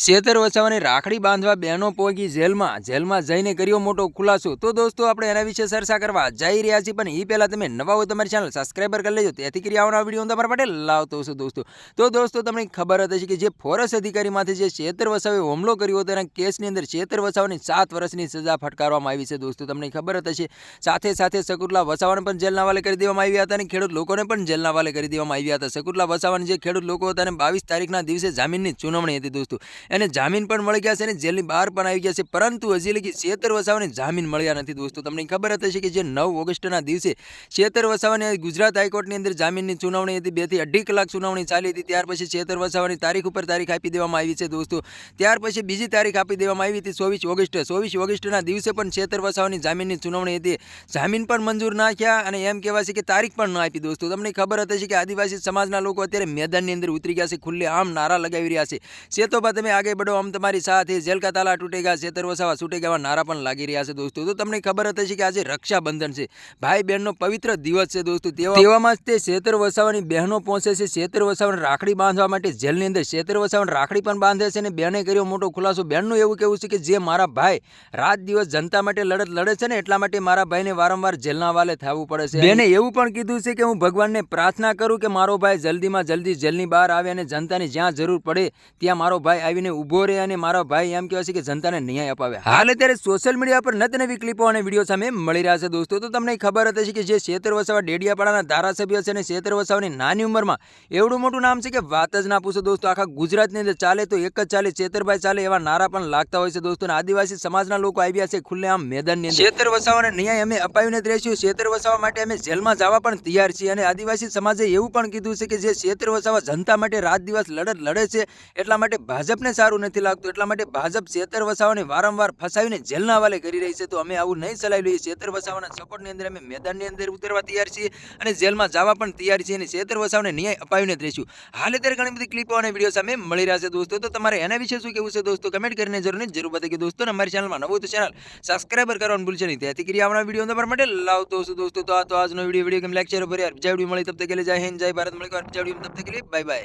શેતર વસાવાની રાખડી બાંધવા બહેનો પહોંચી જેલમાં જઈને કર્યો મોટો ખુલાસો। તો દોસ્તો આપણે એના વિશે ચર્ચા કરવા જઈ રહ્યા છીએ, પણ એ પહેલાં તમે નવા હોય તમારી ચેનલ સબસ્ક્રાઈબર કરી લેજો, તેથી કરી આવનારા વિડીયો હું તમારા માટે લાવતો છું દોસ્તો। તો દોસ્તો તમને ખબર હતી કે જે ફોરેસ્ટ અધિકારીમાંથી જે શેતર વસાવે હુમલો કર્યો હતો એના કેસની અંદર શેતર વસાવાની 7 વર્ષની સજા ફટકારવામાં આવી છે દોસ્તો। તમને ખબર જ હશે, સાથે સાથે શકુંતલા વસાવાને પણ જેલના વાલે કરી દેવામાં આવ્યા હતા અને ખેડૂત લોકોને પણ જેલના વાલે કરી દેવામાં આવ્યા હતા। શકુંતલા વસાવાના જે ખેડૂત લોકો હતા અને 22 તારીખના દિવસે જામીનની સુનાવણી હતી દોસ્તો, એને જામીન પણ મળી ગયા છે અને જેલની બહાર પણ આવી ગયા છે, પરંતુ હજી લગી શેતર વસાવાને જામીન મળ્યા નથી દોસ્તો। તમને ખબર હશે કે જે 9 ઓગસ્ટના દિવસે શેતર વસાવાને ગુજરાત હાઈકોર્ટની અંદર જામીનની સુનાવણી હતી, 2 થી 2.5 કલાક સુનાવણી ચાલી હતી। ત્યાર પછી શેતર વસાવાની તારીખ ઉપર તારીખ આપી દેવામાં આવી છે દોસ્તો। ત્યાર પછી બીજી તારીખ આપી દેવામાં આવી હતી 24 ઓગસ્ટ। 24 ઓગસ્ટના દિવસે પણ શેતર વસાવાની જામીનની સુનાવણી હતી, જામીન પણ મંજૂર ના થયા અને એમ કહેવાય છે કે તારીખ પણ ન આપી દોસ્તો। તમને ખબર હશે કે આદિવાસી સમાજના લોકો અત્યારે મેદાનની અંદર ઉતરી ગયા છે, ખુલ્લે આમ નારા લગાવી રહ્યા છે, સેતોબા તમે આગે बढ़ो, हम तुम्हारी साथ है, जेल का ताला टूटेगा, शેતર વસાવા છૂટેगा नारा પણ લાગી રહ્યા છે દોસ્તો। તો તમને ખબર હતી કે આજે રક્ષાબંધન છે, ભાઈ બહેનનો પવિત્ર દિવસ છે દોસ્તો। તેવામાં જ તે શેતર વસાવાની બહેનો પહોંચે છે શેતર વસાવાને રાખડી બાંધવા માટે જેલની અંદર। શેતર વસાવાને રાખડી પણ બાંધે છે અને બહેને કર્યો મોટો ખુલાસો। બહેનનું એવું કહેવું છે કે જે મારા ભાઈ રાત દિવસ જનતા માટે લડત લડે છે ને, એટલા માટે મારા ભાઈને વારંવાર જેલના વાલે થવું પડે છે। બેને એવું પણ કીધું છે કે હું ભગવાનને પ્રાર્થના કરું કે મારો ભાઈ જલ્દીમાં જલ્દી જેલની બહાર આવે અને જનતાની જ્યાં જરૂર પડે ત્યાં મારો ભાઈ આવીને ઊભો રહે અને મારો ભાઈ એમ કહેવાય છે કે જનતાને ન્યાય અપાવે। હાલ અત્યારે સોશિયલ મીડિયા પર નવી ક્લિપો અને વિડીયો સામે મળી રહ્યા છે દોસ્તો। તો તમને ખબર હતી કે જે શેતર વસાવા ડેડિયાપાડાના ધારાસભ્ય છે અને શેતર વસાવાની નાની ઉંમરમાં એવડું મોટું નામ છે કે વાત જ ના પૂછો દોસ્તો। આખા ગુજરાતની અંદર ચાલે તો એક જ ચાલે, શેતરભાઈ ચાલે, એવા નારા પણ લાગતા હોય છે દોસ્તો। અને આદિવાસી સમાજના લોકો આવ્યા છે ખુલ્લેઆમ મેદાનની અંદર। શેતર વસાવાને ન્યાય અમે અપાવીને જ રહીશું, શેતર વસાવા માટે અમે જેલમાં જવા પણ તૈયાર છીએ। અને આદિવાસી સમાજે એવું પણ કીધું છે કે જે શેતર વસાવા જનતા માટે રાત દિવસ લડત લડે છે, એટલા માટે ભાજપને સારું નથી લાગતું, એટલા માટે ભાજપ શેતર વસાવાને વારંવાર ફસાવીને જેલના હવાલે કરી રહી છે। તો અમે આવું નહીં ચલાવી લઈએ, શેતર વસાવાના સપોર્ટની અંદર અમે મેદાનની અંદર ઉતરવા તૈયાર છીએ અને જેલમાં જવા પણ તૈયાર છીએ અને શેતર વસાવાને ન્યાય અપાવીને જ રહીશું। હાલ અત્યારે ઘણી બધી ક્લિપો અને વિડીયો સામે મળી રહ્યા છે દોસ્તો। તો તમારે એના વિશે શું કહેવું છે દોસ્તો, કમેન્ટ કરીને જરૂર બતાવી કે દોસ્તો અમારી ચેનલમાં નવું તો ચેનલ સબસ્ક્રાઈબર કરવાનું ભૂલશો નહીં, તેથી કરી આવનારા વિડીયો તમારા માટે લાવતો છું દોસ્તો। તો આજનો વિડીયો કેમ લાઈક શેર ભર્યા, બીજા વિડીયો મળી તબ તક કે लिए जय हिंद जय भारत, मળી બીજા વિડીયો તબ તક કે लिए बाय बाय।